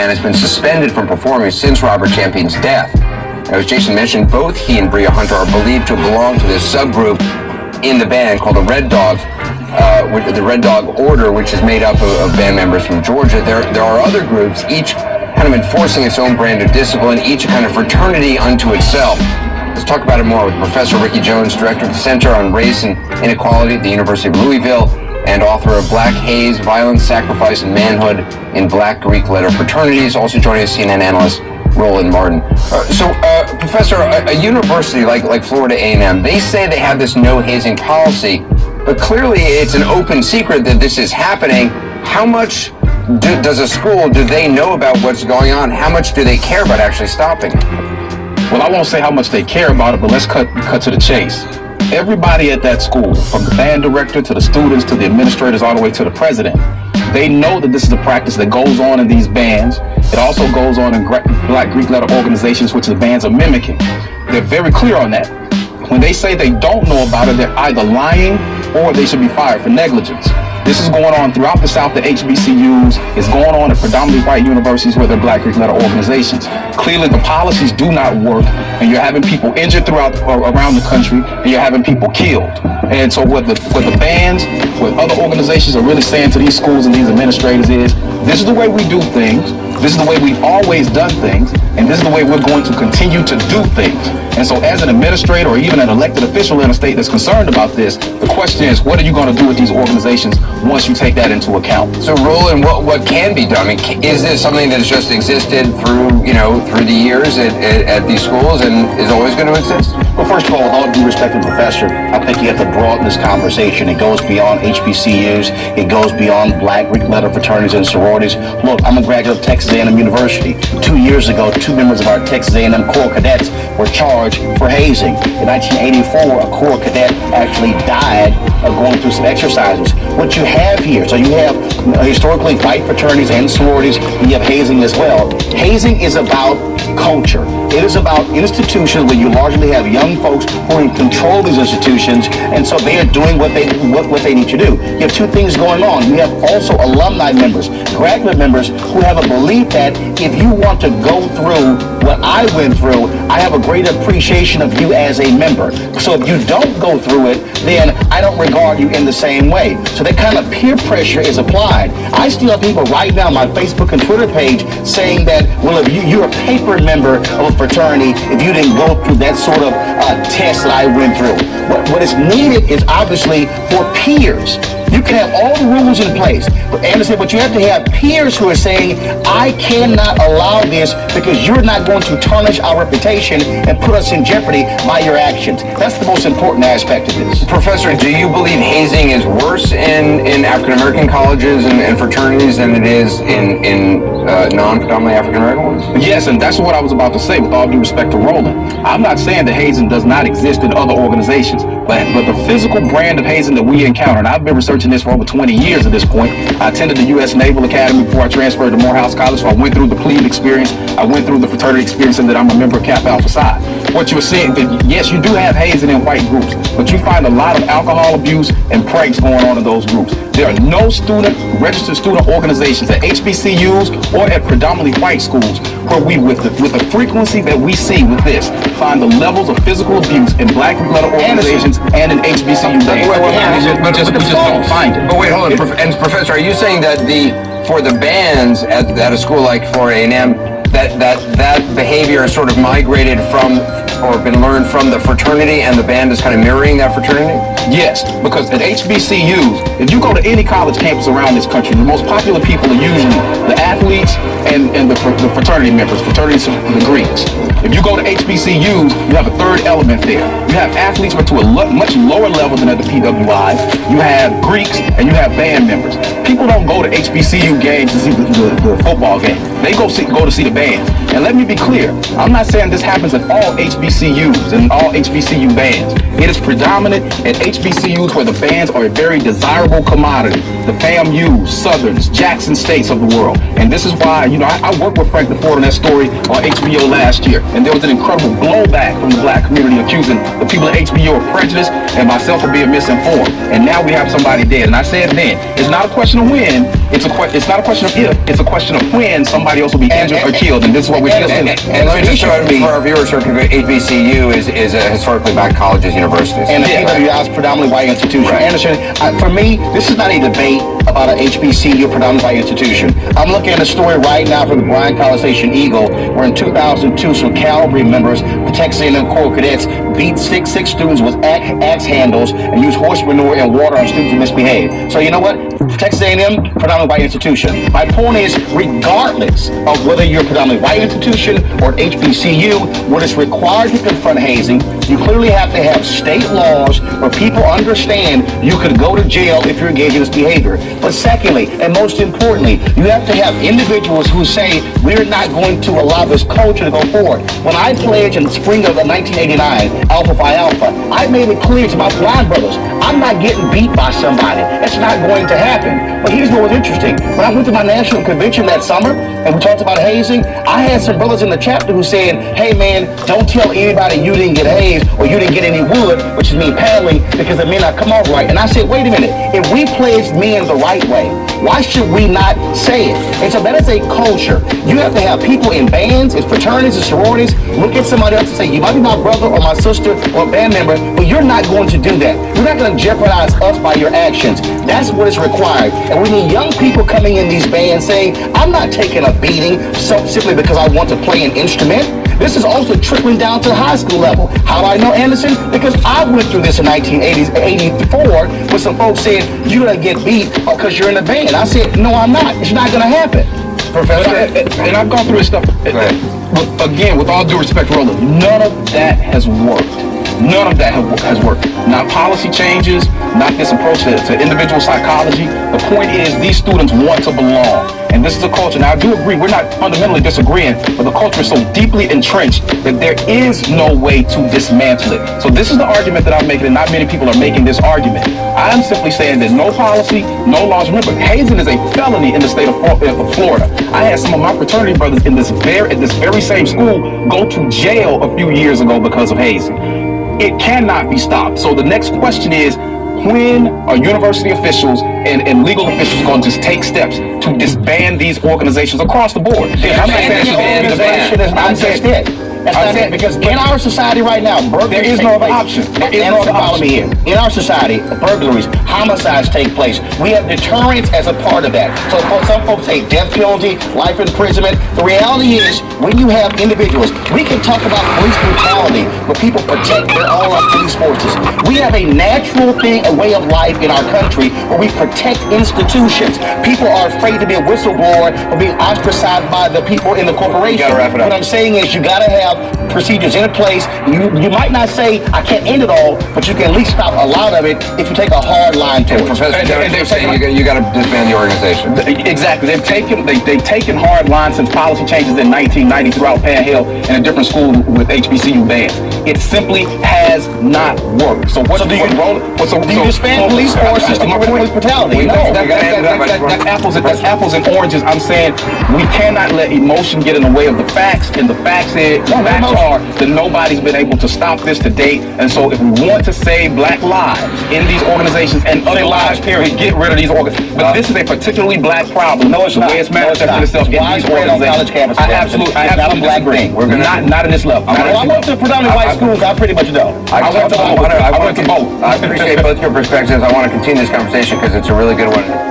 band has been suspended from performing since Robert Champion's death. As Jason mentioned, both he and Bria Hunter are believed to belong to this subgroup in the band called the Red Dogs, the Red Dog Order, which is made up of band members from Georgia. There are other groups, each kind of enforcing its own brand of discipline, each a kind of fraternity unto itself. Let's talk about it more with Professor Ricky Jones, Director of the Center on Race and Inequality at the University of Louisville, and author of Black Haze, Violence, Sacrifice, and Manhood in Black Greek Letter Fraternities. Also joining us, CNN analyst Roland Martin. Professor, a university like Florida A&M, they say they have this no hazing policy, but clearly it's an open secret that this is happening. How much does a school, do they know about what's going on? How much do they care about actually stopping it? Well, I won't say how much they care about it, but let's cut to the chase. Everybody at that school, from the band director to the students to the administrators all the way to the president, they know that this is a practice that goes on in these bands. It also goes on in Black Greek Letter organizations, which the bands are mimicking. They're very clear on that. When they say they don't know about it, they're either lying or they should be fired for negligence. This is going on throughout the South at HBCUs. It's going on at predominantly white universities where they're Black Greek Letter organizations. Clearly, the policies do not work, and you're having people injured around the country, and you're having people killed. And so what the bands, what other organizations are really saying to these schools and these administrators is, this is the way we do things, this is the way we've always done things, and this is the way we're going to continue to do things. And so as an administrator or even an elected official in a state that's concerned about this, the question is, what are you going to do with these organizations once you take that into account? So Roland, what can be done? I mean, is this something that's just existed through the years at these schools and is always going to exist? Well, first of all, with all due respect to the professor, I think you have to broaden this conversation. It goes beyond HBCUs. It goes beyond Black Greek Letter fraternities and sororities. Look, I'm a graduate of Texas A&M University. 2 years ago, 2 members of our Texas A&M Corps cadets were charged for hazing. In 1984, a Corps cadet actually died going through some exercises. What you have here, so you have historically white fraternities and sororities, and you have hazing as well. Hazing is about culture. It is about institutions where you largely have young folks who are in control of these institutions, and so they are doing what they need to do. You have two things going on. You have also alumni members, graduate members who have a belief that if you want to go through what I went through, I have a great appreciation of you as a member. So if you don't go through it, then I don't regard you in the same way. So that kind of peer pressure is applied. I still have people right now on my Facebook and Twitter page saying that, well, if you're a paper member of a fraternity, if you didn't go through that sort of test that I went through. What is needed is obviously for peers. You can have all the rules in place, but Anderson, but you have to have peers who are saying, I cannot allow this because you're not going to tarnish our reputation and put us in jeopardy by your actions. That's the most important aspect of this. Professor, do you believe hazing is worse in African-American colleges and fraternities than it is in non-predominantly African-American ones? Yes, and that's what I was about to say with all due respect to Roland. I'm not saying that hazing does not exist in other organizations, but the physical brand of hazing that we encounter, and I've been researching this for over 20 years at this point. I attended the U.S. Naval Academy before I transferred to Morehouse College, so I went through the plebe experience, I went through the fraternity experience, and that I'm a member of Kappa Alpha Psi. What you're seeing, that yes, you do have hazing in white groups, but you find a lot of alcohol abuse and pranks going on in those groups. There are no registered student organizations at HBCUs or at predominantly white schools where we, with the frequency that we see with this, find the levels of physical abuse in Black Greek Letter organizations and in HBCU bands. We just don't find it. But wait, hold on. And Professor, are you saying that for the bands at a school like Florida A&M, that behavior is sort of migrated from or been learned from the fraternity and the band is kind of mirroring that fraternity? Yes, because at HBCUs, if you go to any college campus around this country, the most popular people are usually the athletes and the fraternity members, fraternities of the Greeks. If you go to HBCUs, you have a third element there. You have athletes, but to a much lower level than at the PWI. You have Greeks and you have band members. People don't go to HBCU games to see the football game. They go to see the bands. And let me be clear, I'm not saying this happens at all HBCUs and all HBCU bands. It is predominant at HBCUs where the bands are a very desirable commodity. The FAMUs, Southerns, Jackson States of the world. And this is why, I worked with Frank DeFord on that story on HBO last year. And there was an incredible blowback from the Black community accusing the people at HBO of prejudice and myself of being misinformed. And now we have somebody dead. And I said then, it's not a question of when, It's not a question of if, it's a question of when somebody else will be injured or killed, and this is what we're dealing with. And let me just show for our viewers, HBCU is a historically black colleges, universities. And the PWI is predominantly white institution. Right. Anderson, for me, this is not a debate about an HBCU predominantly white institution. I'm looking at a story right now from the Bryan College Station Eagle, where in 2002, some cavalry members, the Texas A&M Corps cadets, beat six students with axe handles and used horse manure and water on students who misbehaved. So you know what? Texas A&M, predominantly white institution. My point is, regardless of whether you're a predominantly white institution or HBCU, what is required to confront hazing, you clearly have to have state laws where people understand you could go to jail if you're engaged in this behavior. But secondly, and most importantly, you have to have individuals who say, we're not going to allow this culture to go forward. When I pledged in the spring of 1989, Alpha Phi Alpha, I made it clear to my blind brothers, I'm not getting beat by somebody. That's not going to happen. But here's what was interesting. When I went to my national convention that summer, and we talked about hazing, I had some brothers in the chapter who said, hey man, don't tell anybody you didn't get hazed or you didn't get any wood, which is me paddling, because it may not come off right. And I said, wait a minute, if we pledged men the right way, why should we not say it? And so that is a culture. You have to have people in bands, in fraternities, and sororities, look at somebody else and say, you might be my brother or my sister or band member, but you're not going to do that. You're not going to jeopardize us by your actions. That's what is required. And we need young people coming in these bands saying, I'm not taking a beating simply because I want to play an instrument. This is also trickling down to the high school level. How do I know, Anderson? Because I went through this in 1984 when some folks said, you're going to get beat because you're in a band. I said, no, I'm not. It's not going to happen. Professor, and I've gone through this stuff. Again, with all due respect, Roland, none of that has worked. None of that has worked. Not policy changes, not this approach to individual psychology. The point is these students want to belong. And this is a culture. Now, I do agree, we're not fundamentally disagreeing, but the culture is so deeply entrenched that there is no way to dismantle it. So this is the argument that I'm making, and not many people are making this argument. I'm simply saying that no policy, no laws. Remember, hazing is a felony in the state of Florida. I had some of my fraternity brothers in this very same school go to jail a few years ago because of hazing. It cannot be stopped. So the next question is, when are university officials and legal officials going to just take steps to disband these organizations across the board? I'm not saying the organization is not just it. That's not it, because in our society right now, there is no other option. There is no other option. Here. In our society, burglaries, homicides take place. We have deterrence as a part of that. So some folks say death penalty, life imprisonment. The reality is, when you have individuals, we can talk about police brutality, but people protect their own police forces. We have a natural thing, a way of life in our country where we protect institutions. People are afraid to be a whistleblower or being ostracized by the people in the corporation. You gotta wrap it up. What I'm saying is, you gotta have procedures in place. You might not say I can't end it all, but you can at least stop a lot of it if you take a hard line to it. Professor Jones, you got to disband the organization. Exactly. They've taken hard lines since policy changes in 1990 throughout Panhandle and a different school with HBCU bands. It simply has not worked. So do you disband police forces to get rid of police brutality? No. That's apples and oranges. I'm saying we cannot let emotion get in the way of the facts, and the facts are that nobody's been able to stop this to date. And so if we want to save black lives in these organizations and other lives, period, get rid of these organizations. But this is a particularly black problem. No, it's the way it's manifested itself in these organizations. I absolutely disagree. We're not in this level. I went to predominantly white schools. I pretty much know. I went to both. I appreciate both your perspectives. I want to continue this conversation because it's a really good one.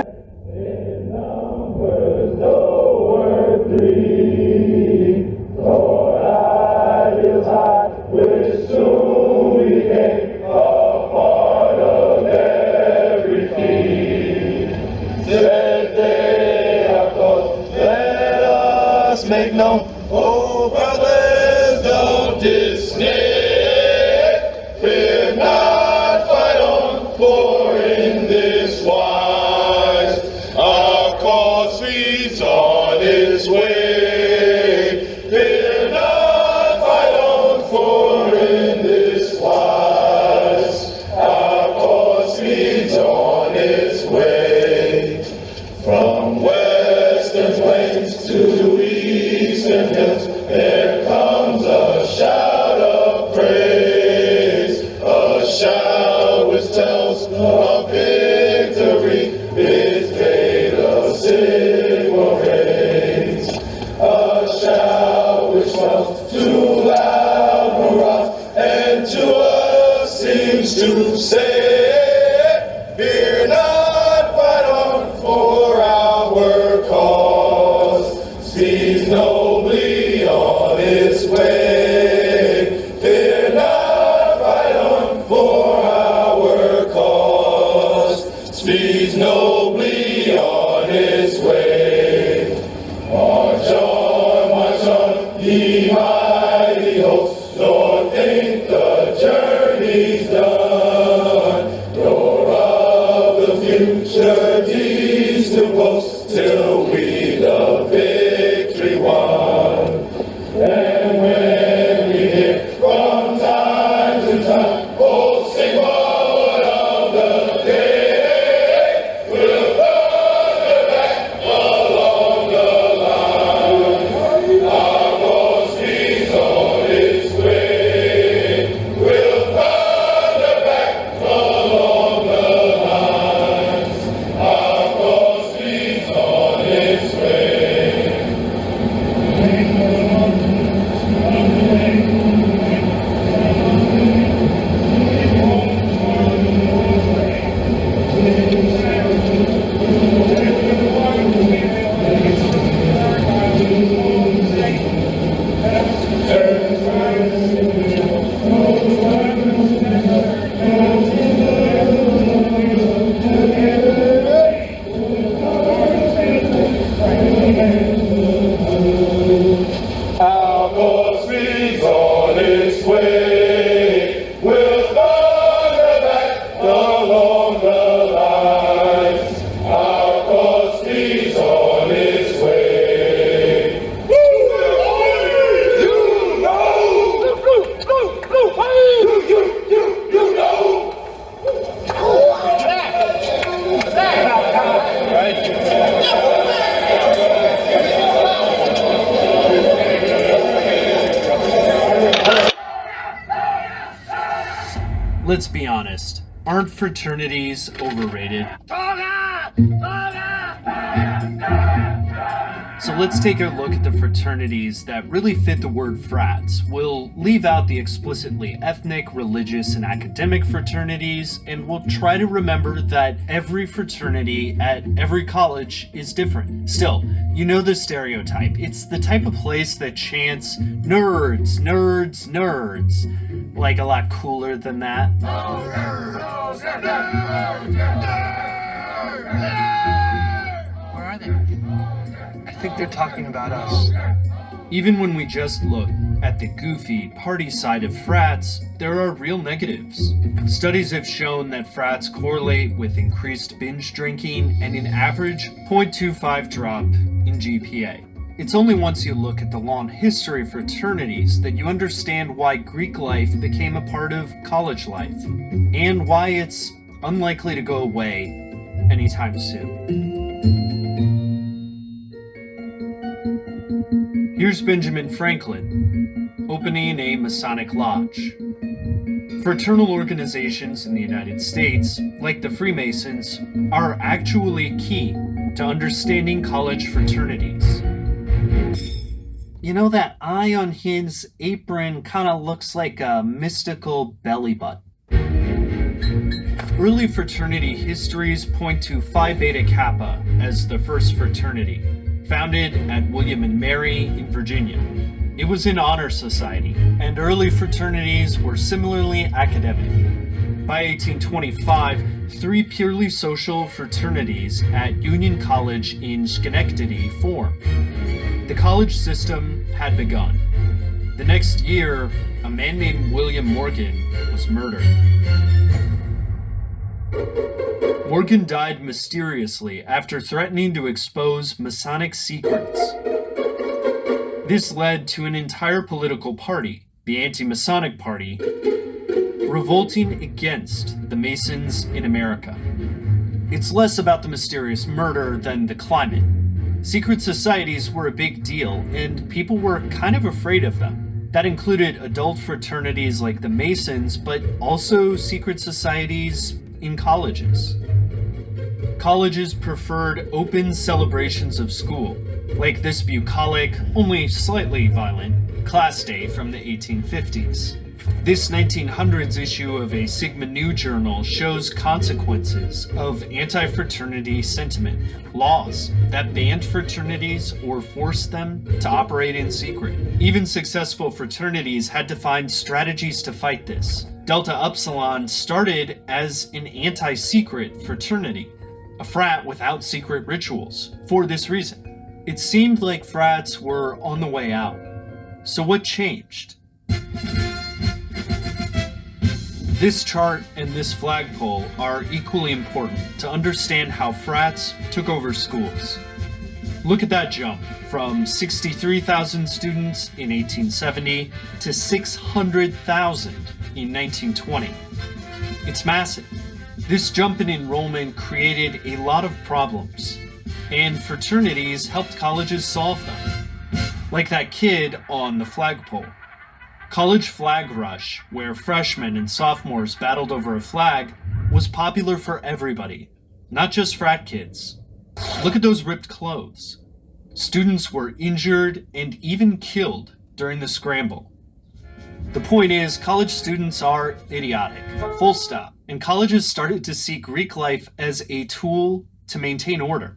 Make known, oh brothers, don't dismay. Fear not, fight on, for in this wise our cause leads on its way. Fear not, fight on, for in this wise our cause leads on its way. From western plains to eastern hills, there comes a shout of praise, a shout which tells of victory, bids fate a sent to us seems to say, fear not, fight on for our cause. Speeds nobly on its way. Fear not, fight on for our cause. Speeds nobly on its way. March on, ye mighty hosts, nor think the journey's done. Nor of the future deeds to boast, till we the victory won. And when we hear from time to time, oh, sing word of the day, we'll thunder back along the line. Our God speeds on its way. We'll thunder back along the lines. Our God speeds on its way. Our God speeds on its way. We'll thunder back along the lines. Our God speeds on its way. You know. Let's be honest, aren't fraternities overrated? So let's take a look at the fraternities that really fit the word frats. We'll leave out the explicitly ethnic, religious, and academic fraternities, and we'll try to remember that every fraternity at every college is different. Still, you know the stereotype. It's the type of place that chants, nerds, nerds, nerds. Like a lot cooler than that. Where are they? I think they're talking about us. Even when we just look at the goofy party side of frats, there are real negatives. Studies have shown that frats correlate with increased binge drinking and an average 0.25 drop in GPA. It's only once you look at the long history of fraternities that you understand why Greek life became a part of college life, and why it's unlikely to go away anytime soon. Here's Benjamin Franklin, opening a Masonic lodge. Fraternal organizations in the United States, like the Freemasons, are actually key to understanding college fraternities. You know, that eye on his apron kind of looks like a mystical belly button. Early fraternity histories point to Phi Beta Kappa as the first fraternity, founded at William and Mary in Virginia. It was an honor society, and early fraternities were similarly academic. By 1825, 3 purely social fraternities at Union College in Schenectady formed. The college system had begun. The next year, a man named William Morgan was murdered. Morgan died mysteriously after threatening to expose Masonic secrets. This led to an entire political party, the Anti-Masonic Party, revolting against the Masons in America. It's less about the mysterious murder than the climate. Secret societies were a big deal, and people were kind of afraid of them. That included adult fraternities like the Masons, but also secret societies in colleges. Colleges preferred open celebrations of school, like this bucolic, only slightly violent, class day from the 1850s. This 1900s issue of a Sigma Nu journal shows consequences of anti-fraternity sentiment, laws that banned fraternities or forced them to operate in secret. Even successful fraternities had to find strategies to fight this. Delta Upsilon started as an anti-secret fraternity, a frat without secret rituals, for this reason. It seemed like frats were on the way out. So what changed? This chart and this flagpole are equally important to understand how frats took over schools. Look at that jump from 63,000 students in 1870 to 600,000 in 1920. It's massive. This jump in enrollment created a lot of problems, and fraternities helped colleges solve them. Like that kid on the flagpole. College Flag Rush, where freshmen and sophomores battled over a flag, was popular for everybody, not just frat kids. Look at those ripped clothes. Students were injured and even killed during the scramble. The point is, college students are idiotic, full stop, and colleges started to see Greek life as a tool to maintain order.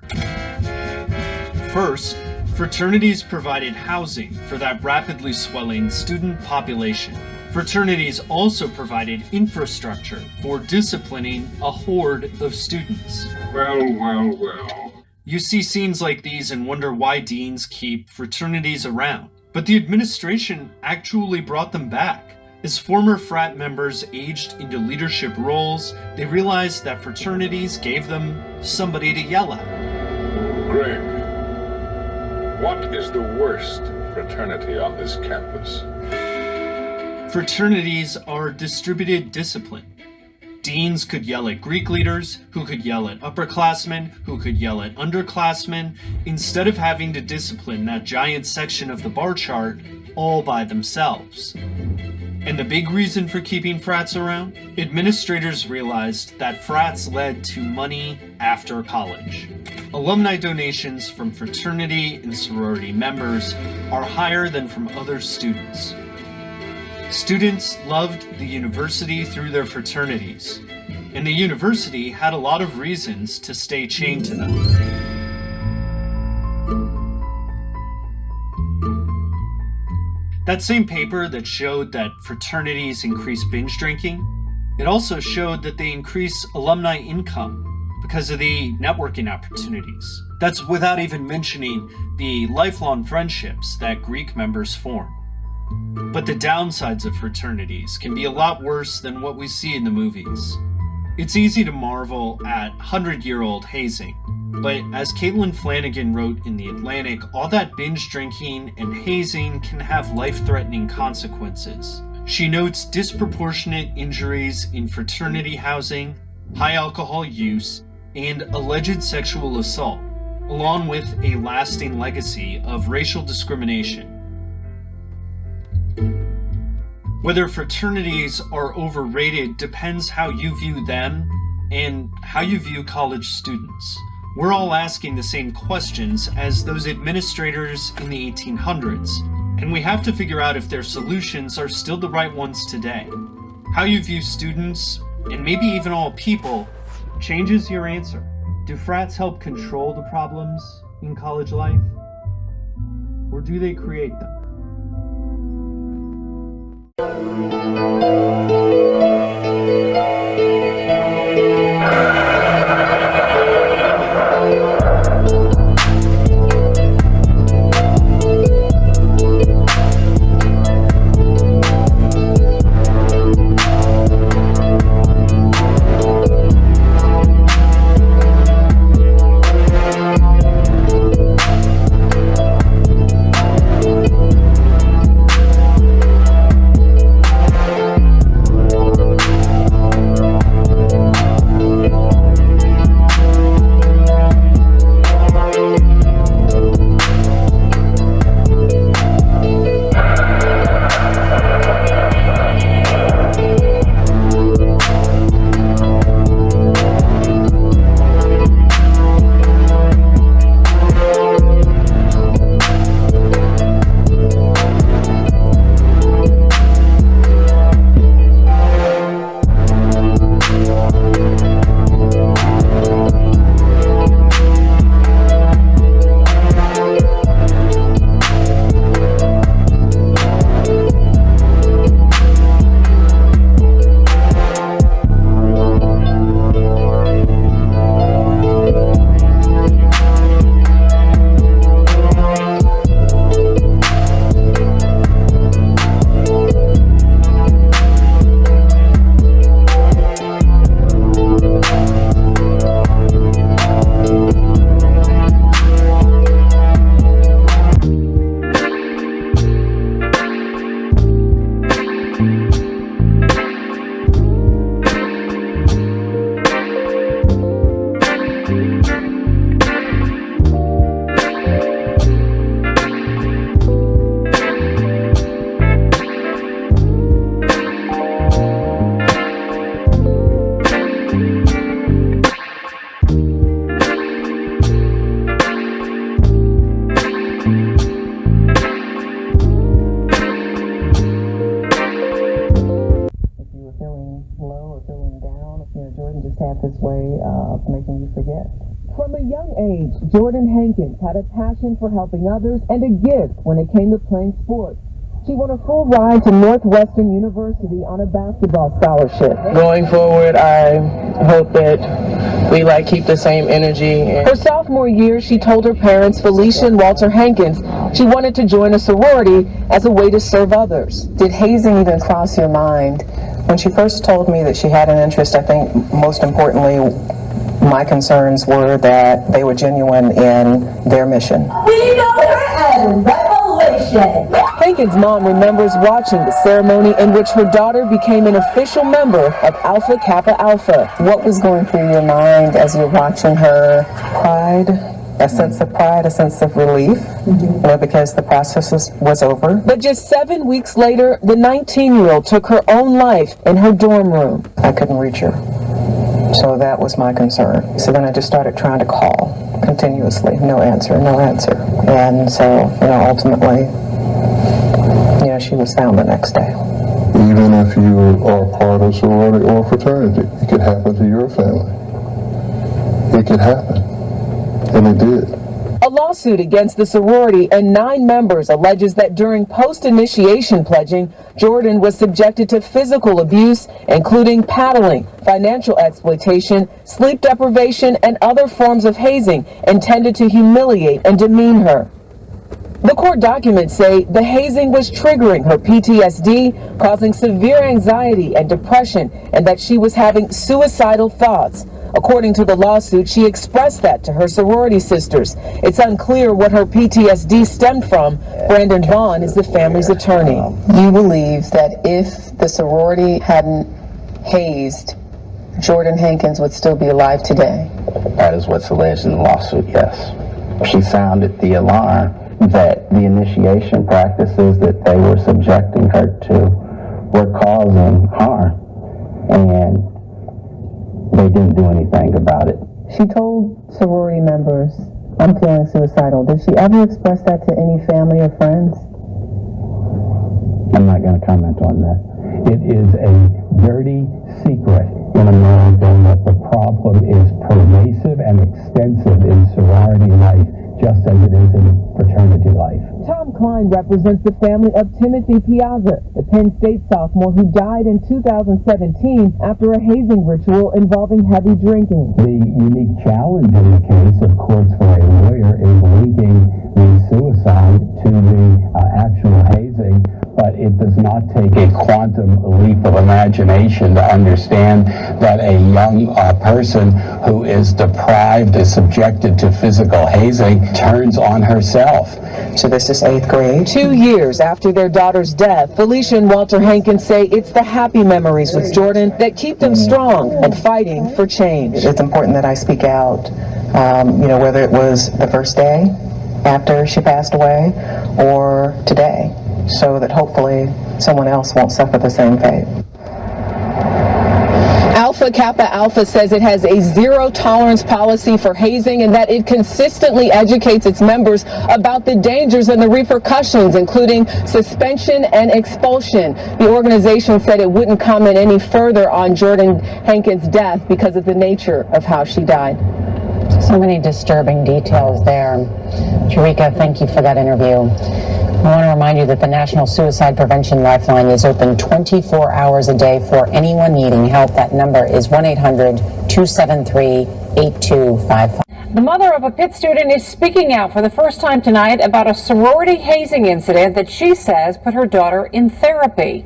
First, fraternities provided housing for that rapidly swelling student population. Fraternities also provided infrastructure for disciplining a horde of students. Well. You see scenes like these and wonder why deans keep fraternities around. But the administration actually brought them back. As former frat members aged into leadership roles, they realized that fraternities gave them somebody to yell at. Greg, what is the worst fraternity on this campus? Fraternities are distributed discipline. Deans could yell at Greek leaders, who could yell at upperclassmen, who could yell at underclassmen, instead of having to discipline that giant section of the bar chart all by themselves. And the big reason for keeping frats around? Administrators realized that frats led to money after college. Alumni donations from fraternity and sorority members are higher than from other students. Students loved the university through their fraternities, and the university had a lot of reasons to stay chained to them. That same paper that showed that fraternities increase binge drinking, it also showed that they increase alumni income because of the networking opportunities. That's without even mentioning the lifelong friendships that Greek members form. But the downsides of fraternities can be a lot worse than what we see in the movies. It's easy to marvel at 100-year-old hazing, but as Caitlin Flanagan wrote in The Atlantic, all that binge drinking and hazing can have life-threatening consequences. She notes disproportionate injuries in fraternity housing, high alcohol use, and alleged sexual assault, along with a lasting legacy of racial discrimination. Whether fraternities are overrated depends how you view them and how you view college students. We're all asking the same questions as those administrators in the 1800s, and we have to figure out if their solutions are still the right ones today. How you view students, and maybe even all people, changes your answer. Do frats help control the problems in college life? Or do they create them? just had this way of making you forget. From a young age, Jordan Hankins had a passion for helping others and a gift when it came to playing sports. She won a full ride to Northwestern University on a basketball scholarship. Going forward, I hope that we keep the same energy. Her sophomore year, she told her parents, Felicia and Walter Hankins, she wanted to join a sorority as a way to serve others. Did hazing even cross your mind? When she first told me that she had an interest, I think most importantly, my concerns were that they were genuine in their mission. We know her as Revelation. Hankins' mom remembers watching the ceremony in which her daughter became an official member of Alpha Kappa Alpha. What was going through your mind as you're watching her? Pride, a sense of pride, a sense of relief, because the process was over. But just 7 weeks later, the 19-year-old took her own life in her dorm room. I couldn't reach her. So that was my concern. So then I just started trying to call continuously. No answer, no answer. And so, ultimately, she was found the next day. Even if you are part of sorority or fraternity, it could happen to your family. It could happen. And it did. A lawsuit against the sorority and 9 members alleges that during post-initiation pledging, Jordan was subjected to physical abuse, including paddling, financial exploitation, sleep deprivation, and other forms of hazing intended to humiliate and demean her. The court documents say the hazing was triggering her PTSD, causing severe anxiety and depression, and that she was having suicidal thoughts. According to the lawsuit, she expressed that to her sorority sisters. It's unclear what her PTSD stemmed from. Brandon Vaughn is the family's attorney. You believe that if the sorority hadn't hazed, Jordan Hankins would still be alive today? That is what's alleged in the lawsuit, yes. She sounded the alarm that the initiation practices that they were subjecting her to were causing harm, and they didn't do anything about it. She told sorority members, I'm feeling suicidal. Did she ever express that to any family or friends? I'm not going to comment on that. It is a dirty secret in America that the problem is pervasive and extensive in sorority life, just as it is in fraternity life. Tom Klein represents the family of Timothy Piazza, the Penn State sophomore who died in 2017 after a hazing ritual involving heavy drinking. The unique challenge in the case, of course, for a lawyer is linking the suicide to the actual hazing, but it does not take a quantum leap of imagination to understand that a young person who is deprived, is subjected to physical hazing, turns on herself. So this is 8th grade. 2 years after their daughter's death, Felicia and Walter Hankins say it's the happy memories with Jordan that keep them strong and fighting for change. It's important that I speak out, whether it was the first day after she passed away or today, so that hopefully someone else won't suffer the same fate. Alpha Kappa Alpha says it has a zero-tolerance policy for hazing and that it consistently educates its members about the dangers and the repercussions, including suspension and expulsion. The organization said it wouldn't comment any further on Jordan Hankins' death because of the nature of how she died. So many disturbing details there. Jerika, thank you for that interview. I want to remind you that the National Suicide Prevention Lifeline is open 24 hours a day for anyone needing help. That number is 1-800-273-8255. The mother of a Pitt student is speaking out for the first time tonight about a sorority hazing incident that she says put her daughter in therapy.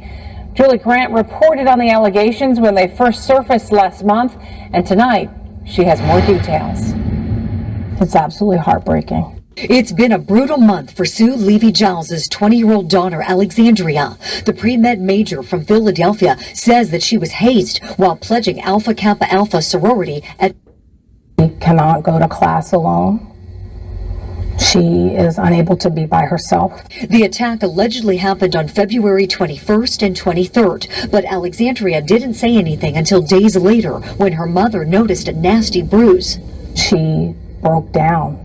Julie Grant reported on the allegations when they first surfaced last month, and tonight she has more details. It's absolutely heartbreaking. It's been a brutal month for Sue Levy-Giles' 20-year-old daughter, Alexandria. The pre-med major from Philadelphia says that she was hazed while pledging Alpha Kappa Alpha sorority at... She cannot go to class alone. She is unable to be by herself. The attack allegedly happened on February 21st and 23rd, but Alexandria didn't say anything until days later when her mother noticed a nasty bruise. She broke down.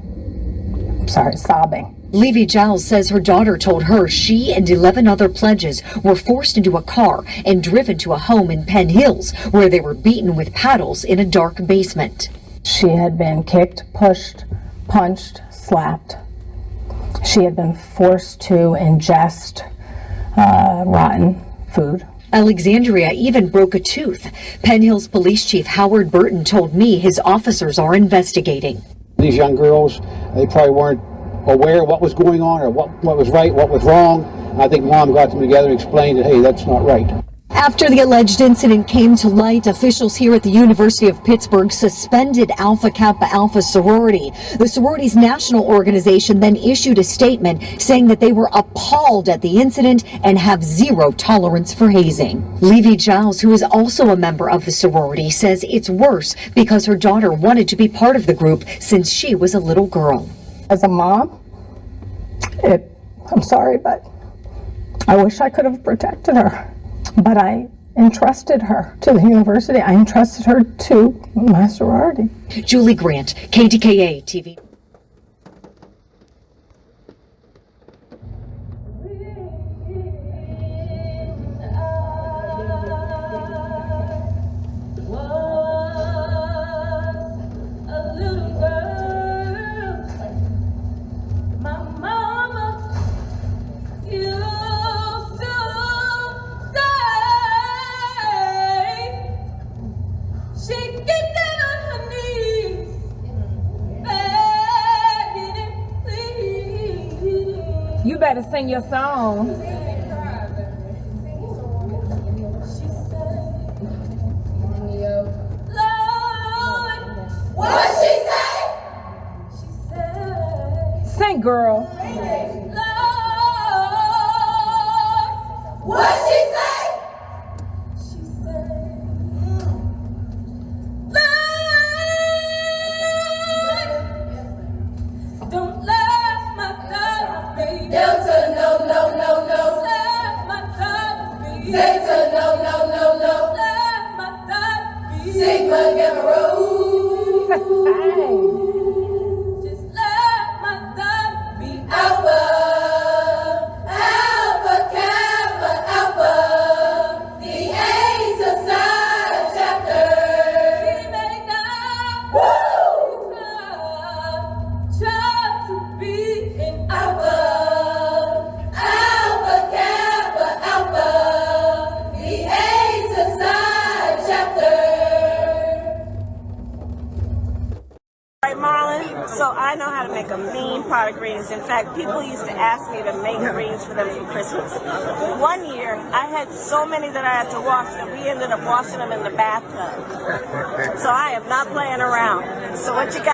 Sobbing. Levy Giles says her daughter told her she and 11 other pledges were forced into a car and driven to a home in Penn Hills where they were beaten with paddles in a dark basement. She had been kicked, pushed, punched, slapped. She had been forced to ingest rotten food. Alexandria even broke a tooth. Penn Hills Police Chief Howard Burton told me his officers are investigating. These young girls, they probably weren't aware of what was going on or what was right, what was wrong. And I think Mom got them together and explained that, hey, that's not right. After the alleged incident came to light, officials here at the University of Pittsburgh suspended Alpha Kappa Alpha sorority. The sorority's national organization then issued a statement saying that they were appalled at the incident and have zero tolerance for hazing. Levy Giles, who is also a member of the sorority, says it's worse because her daughter wanted to be part of the group since she was a little girl. As a mom, I'm sorry, but I wish I could have protected her. But I entrusted her to the university. I entrusted her to my sorority. Julie Grant, KDKA TV. You better sing your song. What she say? Sing, girl. What she say? Don't let my God be. Delta, no, no, no, no. Let my God be. Zeta, no, no, no, no. Let my God be. Sigma, Gamma, Rho. Just let my God be. Alpha, Alpha, Kappa, Alpha. The A to Psi chapter. She may not. Woo! Try to be in Alpha, Alpha, Kappa, Alpha, the A to Psi chapter. Right, Marlon, so I know how to make a mean pot of greens. In fact, people used to ask me to make greens for them for Christmas. One year, I had so many that I had to wash that we ended up washing them in the bathtub. So I am not playing around. So what you got?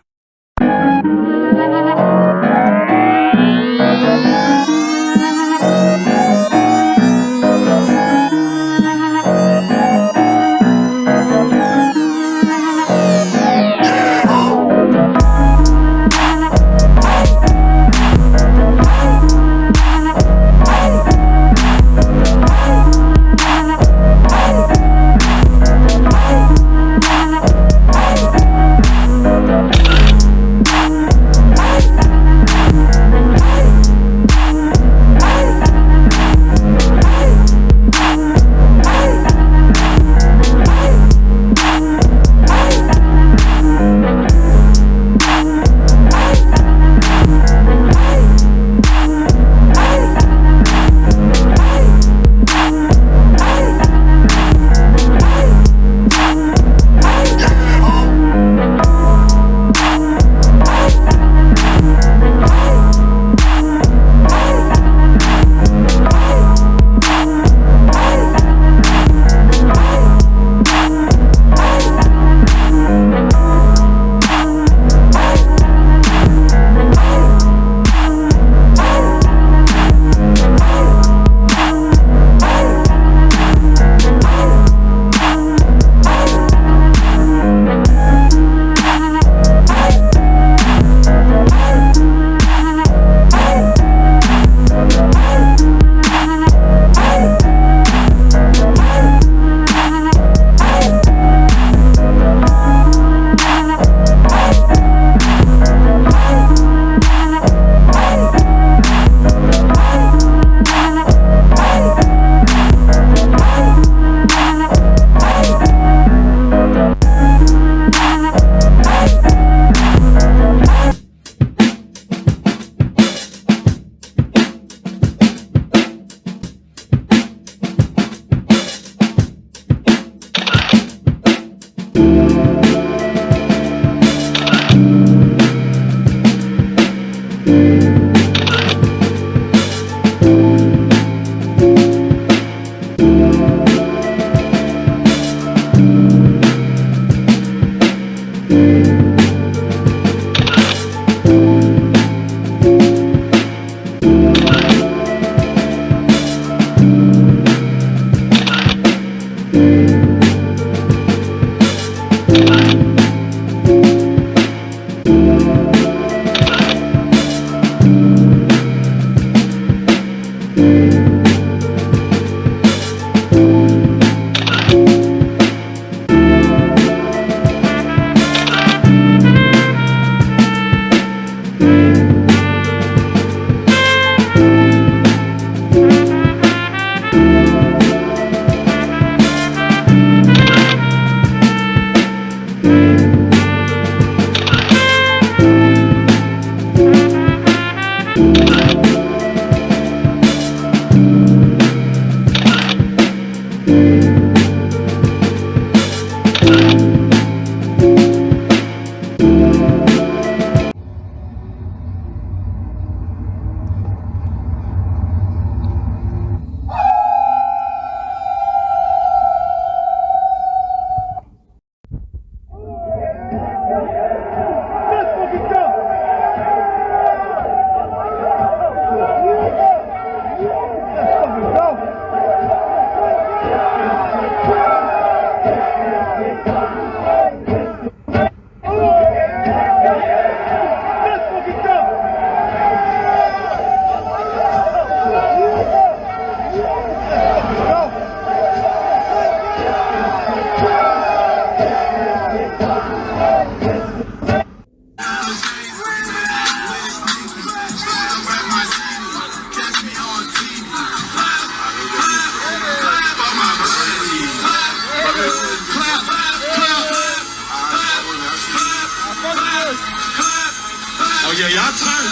Oh yeah, y'all turn.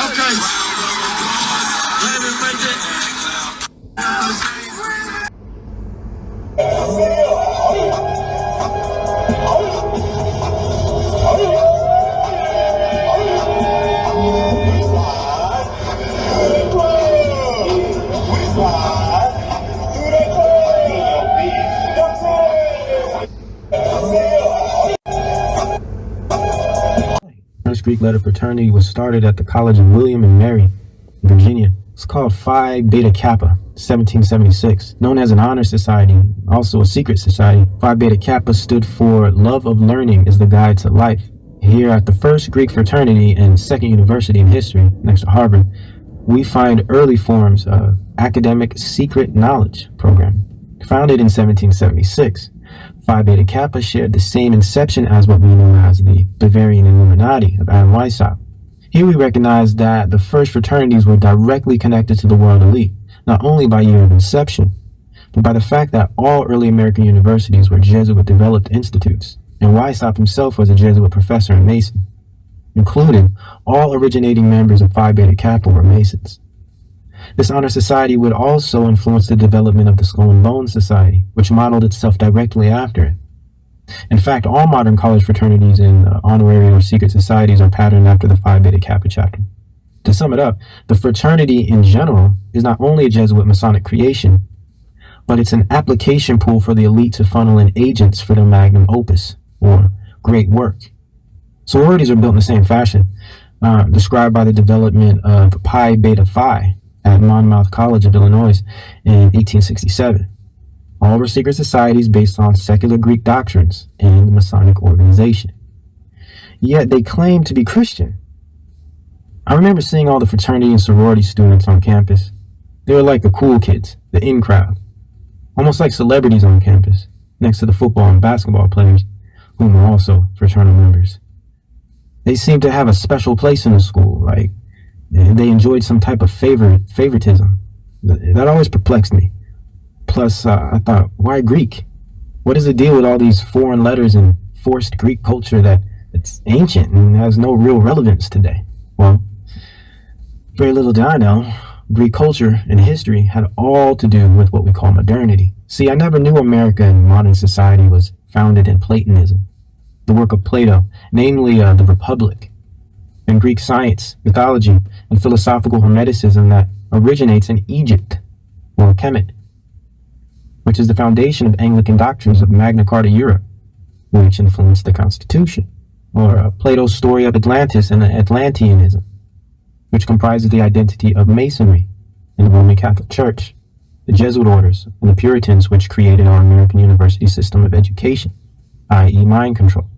Okay. Let me make it. First Greek letter fraternity was started at the College of William and Mary, Virginia. It's called Phi Beta Kappa, 1776. Known as an honor society, also a secret society, Phi Beta Kappa stood for love of learning is the guide to life. Here at the first Greek fraternity and second university in history, next to Harvard, we find early forms of academic secret knowledge program. Founded in 1776, Phi Beta Kappa shared the same inception as what we know as the Bavarian Illuminati of Adam Weishaupt. Here we recognize that the first fraternities were directly connected to the world elite, not only by year of inception, but by the fact that all early American universities were Jesuit-developed institutes, and Weishaupt himself was a Jesuit professor and Mason. Including all originating members of Phi Beta Kappa were Masons. This honor society would also influence the development of the Skull and Bones Society, which modeled itself directly after it. In fact, all modern college fraternities and honorary or secret societies are patterned after the Phi Beta Kappa chapter. To sum it up, the fraternity in general is not only a Jesuit Masonic creation, but it's an application pool for the elite to funnel in agents for their magnum opus, or great work. Sororities are built in the same fashion, described by the development of Pi Beta Phi at Monmouth College of Illinois in 1867. All were secret societies based on secular Greek doctrines and Masonic organization. Yet they claimed to be Christian. I remember seeing all the fraternity and sorority students on campus. They were like the cool kids, the in crowd, almost like celebrities on campus, next to the football and basketball players, whom were also fraternal members. They seemed to have a special place in the school, like they enjoyed some type of favoritism. That always perplexed me. Plus, I thought, why Greek? What is the deal with all these foreign letters and forced Greek culture that's ancient and has no real relevance today? Well, very little did I know, Greek culture and history had all to do with what we call modernity. See, I never knew America and modern society was founded in Platonism, the work of Plato, namely the Republic, and Greek science, mythology, and philosophical hermeticism that originates in Egypt, or Kemet, which is the foundation of Anglican doctrines of Magna Carta Europe, which influenced the Constitution, or Plato's story of Atlantis and Atlanteanism, which comprises the identity of Masonry in the Roman Catholic Church, the Jesuit orders, and the Puritans, which created our American university system of education, i.e. mind control,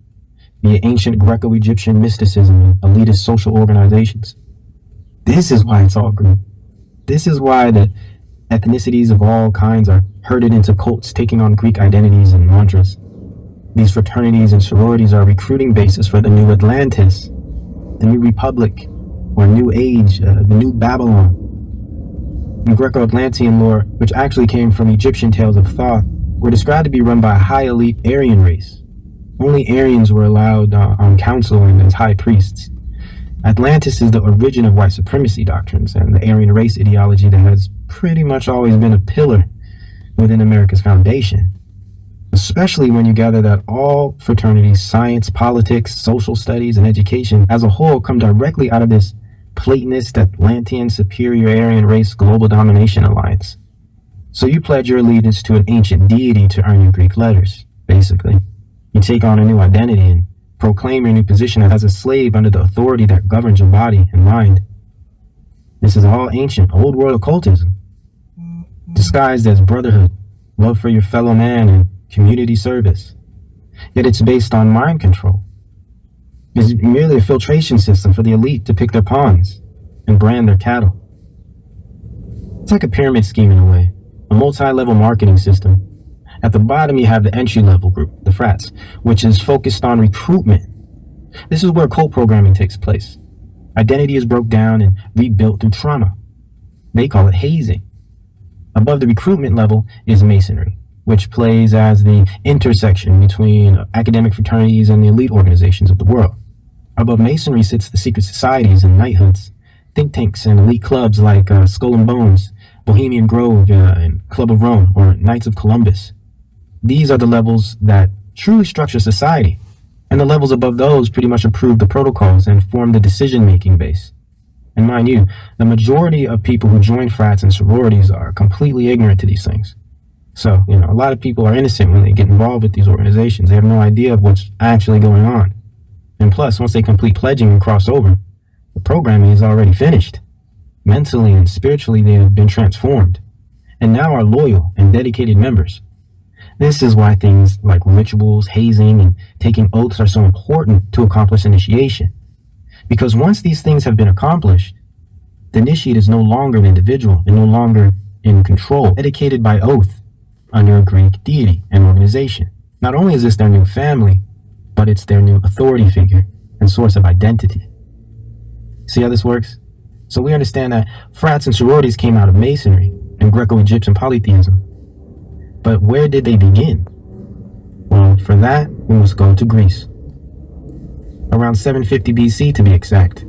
via ancient Greco-Egyptian mysticism and elitist social organizations. This is why it's all Greek. This is why the ethnicities of all kinds are herded into cults taking on Greek identities and mantras. These fraternities and sororities are recruiting bases for the new Atlantis, the new Republic, or New Age, the new Babylon. In Greco-Atlantean lore, which actually came from Egyptian tales of Thoth, were described to be run by a high elite Aryan race. Only Aryans were allowed on council and as high priests. Atlantis is the origin of white supremacy doctrines and the Aryan race ideology that has pretty much always been a pillar within America's foundation. Especially when you gather that all fraternities, science, politics, social studies, and education as a whole come directly out of this Platonist, Atlantean, superior Aryan race global domination alliance. So you pledge your allegiance to an ancient deity to earn your Greek letters, basically. You take on a new identity and proclaim your new position as a slave under the authority that governs your body and mind. This is all ancient, old world occultism, disguised as brotherhood, love for your fellow man, and community service. Yet it's based on mind control. It's merely a filtration system for the elite to pick their pawns and brand their cattle. It's like a pyramid scheme in a way, a multi-level marketing system. At the bottom, you have the entry-level group, the frats, which is focused on recruitment. This is where cult programming takes place. Identity is broke down and rebuilt through trauma. They call it hazing. Above the recruitment level is masonry, which plays as the intersection between academic fraternities and the elite organizations of the world. Above masonry sits the secret societies and knighthoods, think tanks and elite clubs like Skull and Bones, Bohemian Grove, and Club of Rome, or Knights of Columbus. These are the levels that truly structure society, and the levels above those pretty much approve the protocols and form the decision-making base. And mind you, the majority of people who join frats and sororities are completely ignorant to these things. So, a lot of people are innocent when they get involved with these organizations. They have no idea of what's actually going on. And plus, once they complete pledging and cross over, the programming is already finished. Mentally and spiritually, they have been transformed, and now are loyal and dedicated members. This is why things like rituals, hazing, and taking oaths are so important to accomplish initiation. Because once these things have been accomplished, the initiate is no longer an individual and no longer in control, dedicated by oath under a Greek deity and organization. Not only is this their new family, but it's their new authority figure and source of identity. See how this works? So we understand that frats and sororities came out of masonry and Greco-Egyptian polytheism. But where did they begin? Well, for that, we must go to Greece. Around 750 BC to be exact.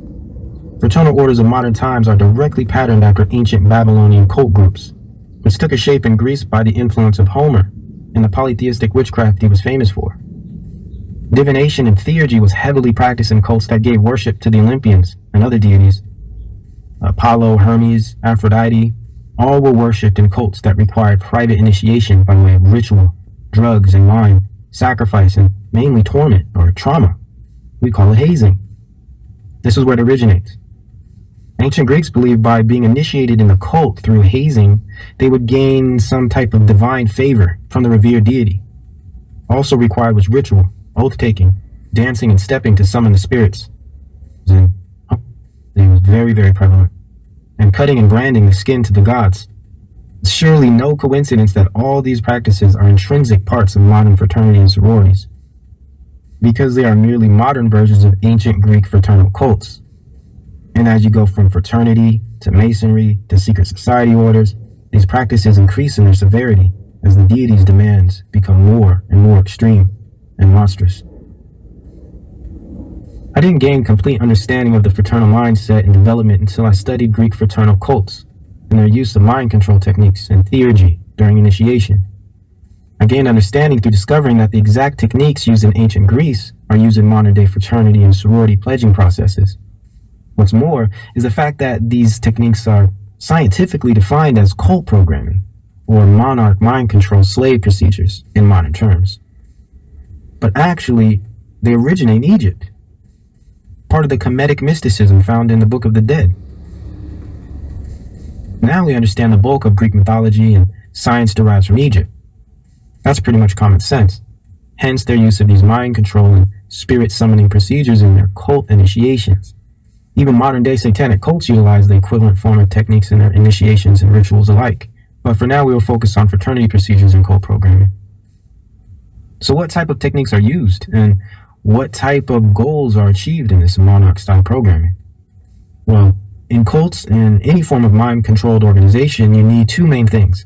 Fraternal orders of modern times are directly patterned after ancient Babylonian cult groups, which took a shape in Greece by the influence of Homer and the polytheistic witchcraft he was famous for. Divination and theurgy was heavily practiced in cults that gave worship to the Olympians and other deities. Apollo, Hermes, Aphrodite, all were worshipped in cults that required private initiation by way of ritual, drugs and wine, sacrifice, and mainly torment or trauma. We call it hazing. This is where it originates. Ancient Greeks believed by being initiated in the cult through hazing, they would gain some type of divine favor from the revered deity. Also required was ritual, oath-taking, dancing and stepping to summon the spirits. It was very, very prevalent. And cutting and branding the skin to the gods. It's surely no coincidence that all these practices are intrinsic parts of modern fraternity and sororities, because they are merely modern versions of ancient Greek fraternal cults. And as you go from fraternity to masonry to secret society orders, these practices increase in their severity as the deity's demands become more and more extreme and monstrous. I didn't gain complete understanding of the fraternal mindset and development until I studied Greek fraternal cults and their use of mind control techniques and theurgy during initiation. I gained understanding through discovering that the exact techniques used in ancient Greece are used in modern-day fraternity and sorority pledging processes. What's more is the fact that these techniques are scientifically defined as cult programming, or monarch mind control slave procedures in modern terms. But actually, they originate in Egypt, part of the Kemetic mysticism found in the Book of the Dead. Now we understand the bulk of Greek mythology and science derives from Egypt. That's pretty much common sense. Hence their use of these mind control and spirit summoning procedures in their cult initiations. Even modern day satanic cults utilize the equivalent form of techniques in their initiations and rituals alike. But for now we will focus on fraternity procedures and cult programming. So what type of techniques are used, and what type of goals are achieved in this monarch-style programming? Well, in cults and any form of mind-controlled organization, you need two main things.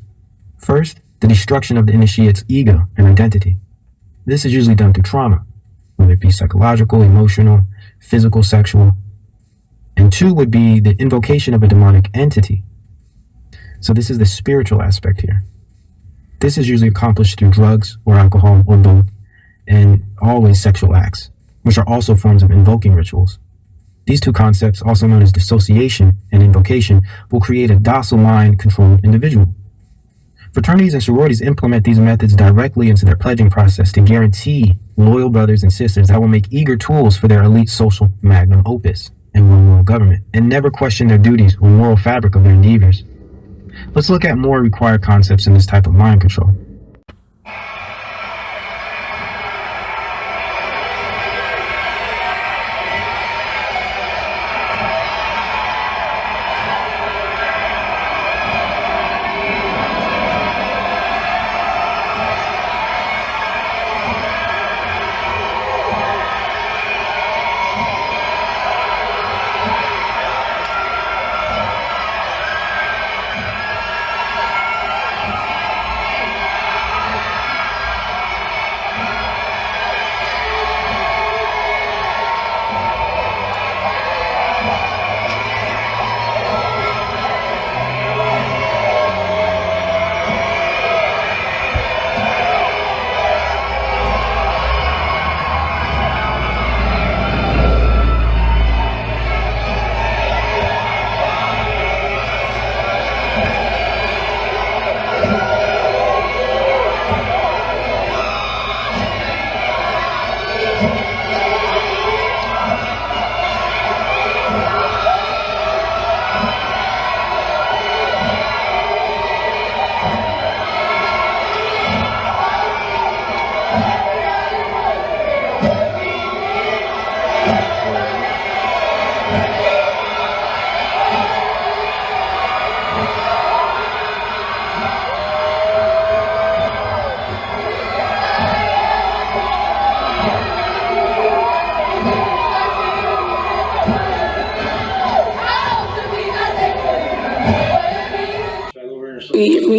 First, the destruction of the initiate's ego and identity. This is usually done through trauma, whether it be psychological, emotional, physical, sexual. And two would be the invocation of a demonic entity. So this is the spiritual aspect here. This is usually accomplished through drugs or alcohol or both, and always sexual acts, which are also forms of invoking rituals. These two concepts, also known as dissociation and invocation, will create a docile mind-controlled individual. Fraternities and sororities implement these methods directly into their pledging process to guarantee loyal brothers and sisters that will make eager tools for their elite social magnum opus and one world government, and never question their duties or moral fabric of their endeavors. Let's look at more required concepts in this type of mind control.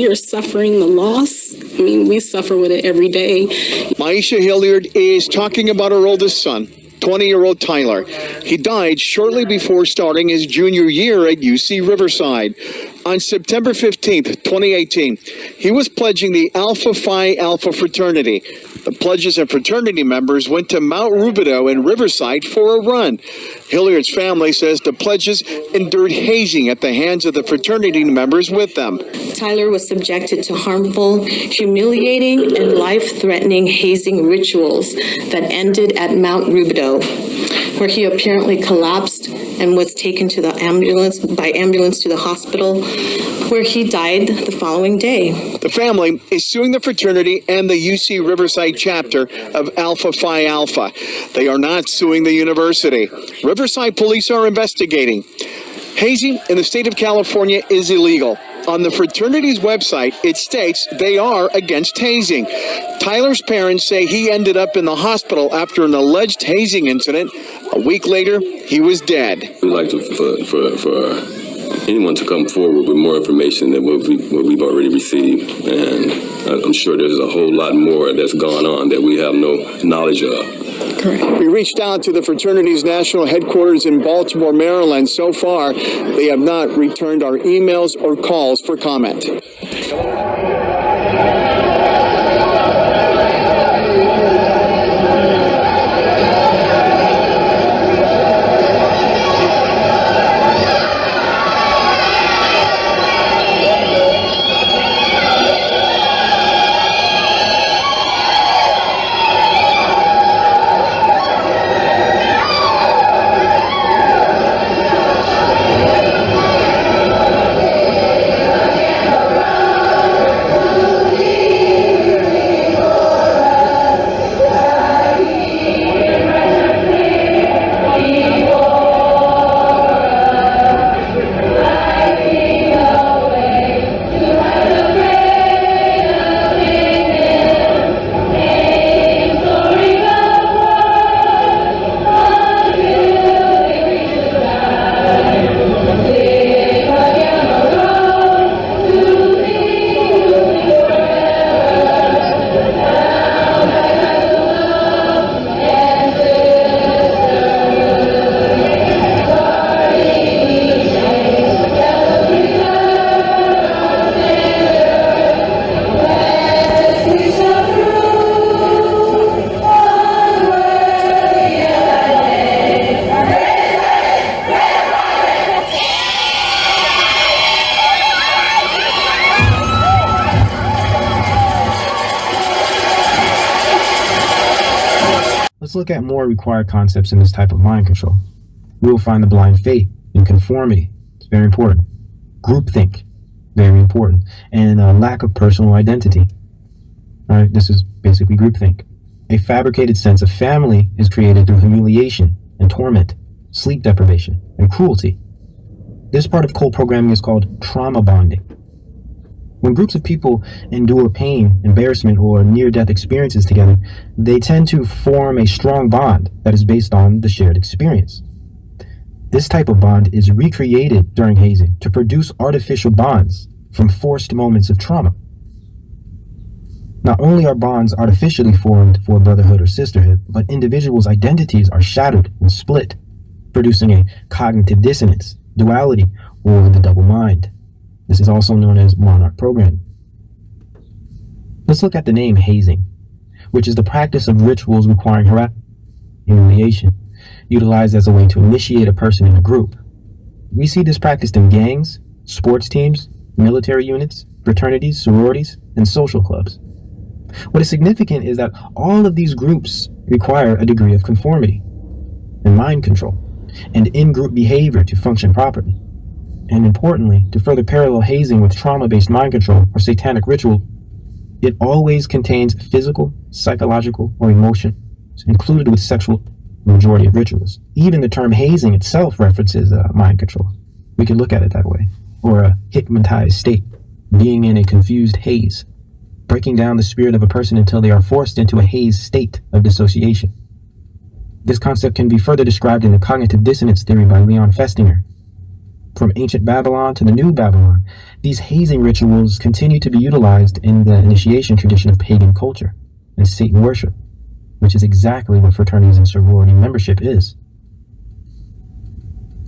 you're suffering the loss, I mean, we suffer with it every day. Maisha Hilliard is talking about her oldest son, 20-year-old Tyler. He died shortly before starting his junior year at UC Riverside. On September 15th, 2018, he was pledging the Alpha Phi Alpha fraternity. The pledges and fraternity members went to Mount Rubidoux in Riverside for a run. Hilliard's family says the pledges endured hazing at the hands of the fraternity members with them. Tyler was subjected to harmful, humiliating, and life-threatening hazing rituals that ended at Mount Rubidoux, where he apparently collapsed and was taken to the ambulance to the hospital, where he died the following day. The family is suing the fraternity and the UC Riverside chapter of Alpha Phi Alpha. They are not suing the university. Riverside police are investigating. Hazing in the state of California is illegal. On the fraternity's website, it states they are against hazing. Tyler's parents say he ended up in the hospital after an alleged hazing incident. A week later, he was dead. We'd like for anyone to come forward with more information than what we've already received. And I'm sure there's a whole lot more that's gone on that we have no knowledge of. Correct. We reached out to the fraternity's national headquarters in Baltimore, Maryland. So far, they have not returned our emails or calls for comment. Let's look at more required concepts in this type of mind control. We will find the blind faith in conformity. It's very important. Groupthink, very important. And a lack of personal identity. All right, this is basically groupthink. A fabricated sense of family is created through humiliation and torment, sleep deprivation, and cruelty. This part of cult programming is called trauma bonding. When groups of people endure pain, embarrassment, or near-death experiences together, they tend to form a strong bond that is based on the shared experience. This type of bond is recreated during hazing to produce artificial bonds from forced moments of trauma. Not only are bonds artificially formed for brotherhood or sisterhood, but individuals' identities are shattered and split, producing a cognitive dissonance, duality, or the double mind. This is also known as monarch programming. Let's look at the name hazing, which is the practice of rituals requiring humiliation, utilized as a way to initiate a person in a group. We see this practiced in gangs, sports teams, military units, fraternities, sororities, and social clubs. What is significant is that all of these groups require a degree of conformity and mind control and in-group behavior to function properly. And importantly, to further parallel hazing with trauma-based mind control or satanic ritual, it always contains physical, psychological, or emotion included with sexual majority of rituals. Even the term hazing itself references mind control. We could look at it that way. Or a hypnotized state, being in a confused haze, breaking down the spirit of a person until they are forced into a haze state of dissociation. This concept can be further described in the cognitive dissonance theory by Leon Festinger. From ancient Babylon to the new Babylon, these hazing rituals continue to be utilized in the initiation tradition of pagan culture and Satan worship, which is exactly what fraternities and sorority membership is.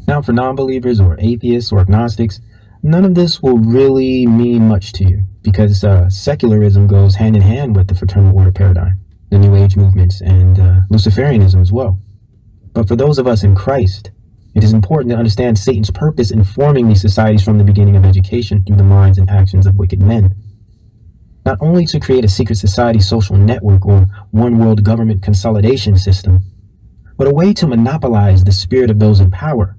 Now, for non-believers or atheists or agnostics, none of this will really mean much to you because secularism goes hand in hand with the fraternal order paradigm, the New Age movements, and Luciferianism as well. But for those of us in Christ, it is important to understand Satan's purpose in forming these societies from the beginning of education through the minds and actions of wicked men. Not only to create a secret society social network or one world government consolidation system, but a way to monopolize the spirit of those in power,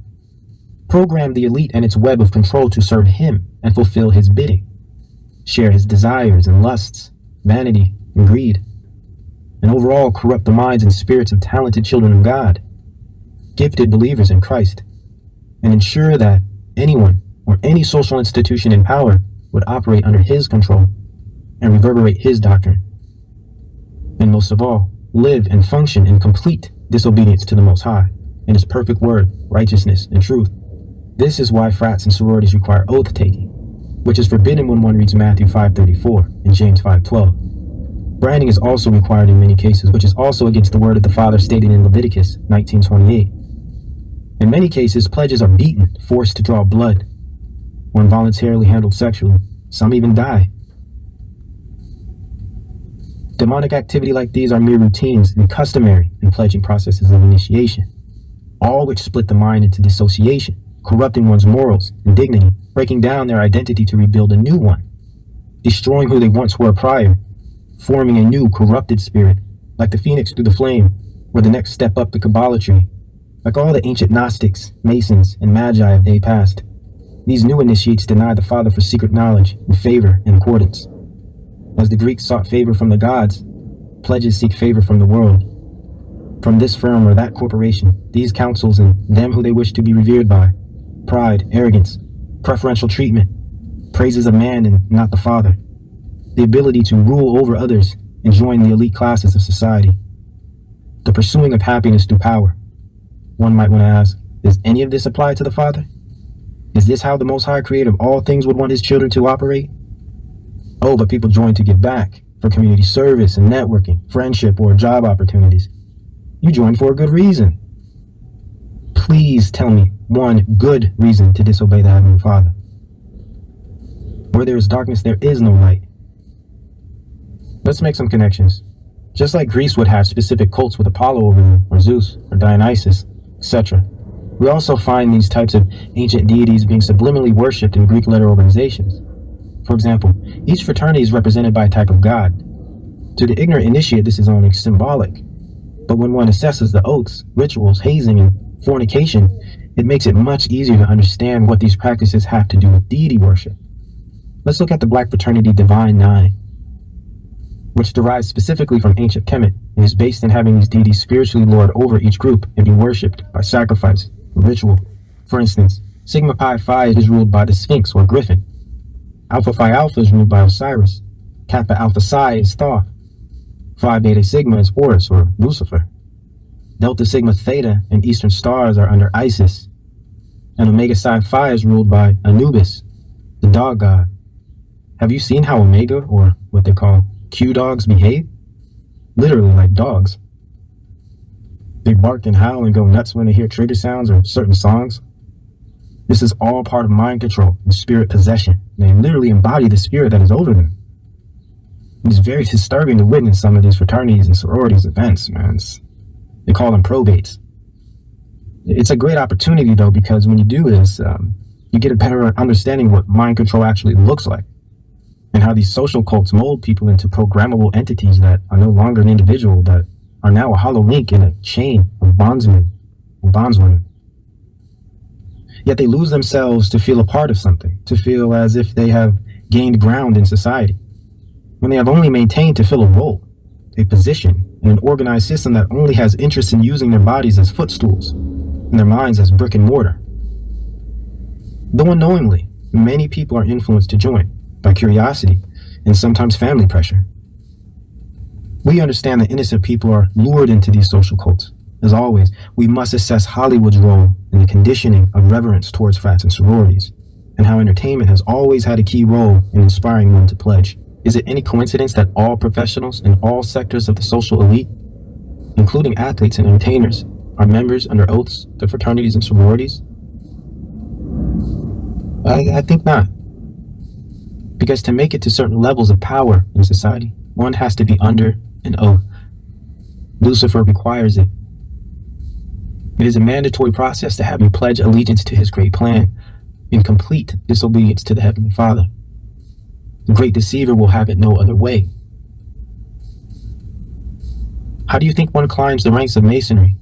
program the elite and its web of control to serve him and fulfill his bidding, share his desires and lusts, vanity and greed, and overall corrupt the minds and spirits of talented children of God, gifted believers in Christ, and ensure that anyone or any social institution in power would operate under his control and reverberate his doctrine. And most of all, live and function in complete disobedience to the Most High and his perfect word, righteousness, and truth. This is why frats and sororities require oath-taking, which is forbidden when one reads Matthew 5:34 and James 5:12. Branding is also required in many cases, which is also against the word of the Father stated in Leviticus 19:28. In many cases, pledges are beaten, forced to draw blood, or involuntarily handled sexually. Some even die. Demonic activity like these are mere routines and customary in pledging processes of initiation, all which split the mind into dissociation, corrupting one's morals and dignity, breaking down their identity to rebuild a new one, destroying who they once were prior, forming a new corrupted spirit, like the phoenix through the flame, or the next step up the Kabbalatry. Like all the ancient Gnostics, Masons, and Magi of day past, these new initiates deny the Father for secret knowledge and favor in accordance. As the Greeks sought favor from the gods, pledges seek favor from the world. From this firm or that corporation, these councils and them who they wish to be revered by, pride, arrogance, preferential treatment, praises of man and not the Father, the ability to rule over others and join the elite classes of society, the pursuing of happiness through power. One might want to ask, does any of this apply to the Father? Is this how the Most High Creator of all things would want his children to operate? Oh, but people join to give back, for community service and networking, friendship, or job opportunities. You join for a good reason. Please tell me one good reason to disobey the Heavenly Father. Where there is darkness, there is no light. Let's make some connections. Just like Greece would have specific cults with Apollo over them, or Zeus, or Dionysus, etc. We also find these types of ancient deities being subliminally worshipped in Greek letter organizations. For example, each fraternity is represented by a type of god. To the ignorant initiate, this is only symbolic. But when one assesses the oaths, rituals, hazing, and fornication, it makes it much easier to understand what these practices have to do with deity worship. Let's look at the black fraternity Divine Nine, which derives specifically from ancient Kemet and is based in having these deities spiritually lord over each group and be worshipped by sacrifice or ritual. For instance, Sigma Pi Phi is ruled by the Sphinx or Griffin. Alpha Phi Alpha is ruled by Osiris. Kappa Alpha Psi is Thoth. Phi Beta Sigma is Horus or Lucifer. Delta Sigma Theta and Eastern Stars are under Isis. And Omega Psi Phi is ruled by Anubis, the dog god. Have you seen how Omega, or what they call Q dogs, behave? Literally like dogs. They bark and howl and go nuts when they hear trigger sounds or certain songs. This is all part of mind control and spirit possession. They literally embody the spirit that is over them. It is very disturbing to witness some of these fraternities and sororities events, man. They call them probates. It's a great opportunity, though, because when you do this, you get a better understanding of what mind control actually looks like, and how these social cults mold people into programmable entities that are no longer an individual, that are now a hollow link in a chain of bondsmen and bondswomen. Yet they lose themselves to feel a part of something, to feel as if they have gained ground in society, when they have only maintained to fill a role, a position, in an organized system that only has interest in using their bodies as footstools, and their minds as brick and mortar. Though unknowingly, many people are influenced to join by curiosity and sometimes family pressure. We understand that innocent people are lured into these social cults, As always, we must assess Hollywood's role in the conditioning of reverence towards frats and sororities, and how entertainment has always had a key role in inspiring one to pledge. Is it any coincidence that all professionals in all sectors of the social elite, including athletes and entertainers, are members under oaths to fraternities and sororities? I think not. Because to make it to certain levels of power in society, one has to be under an oath. Lucifer requires it. It is a mandatory process to have you pledge allegiance to his great plan in complete disobedience to the Heavenly Father. The great deceiver will have it no other way. How do you think one climbs the ranks of Masonry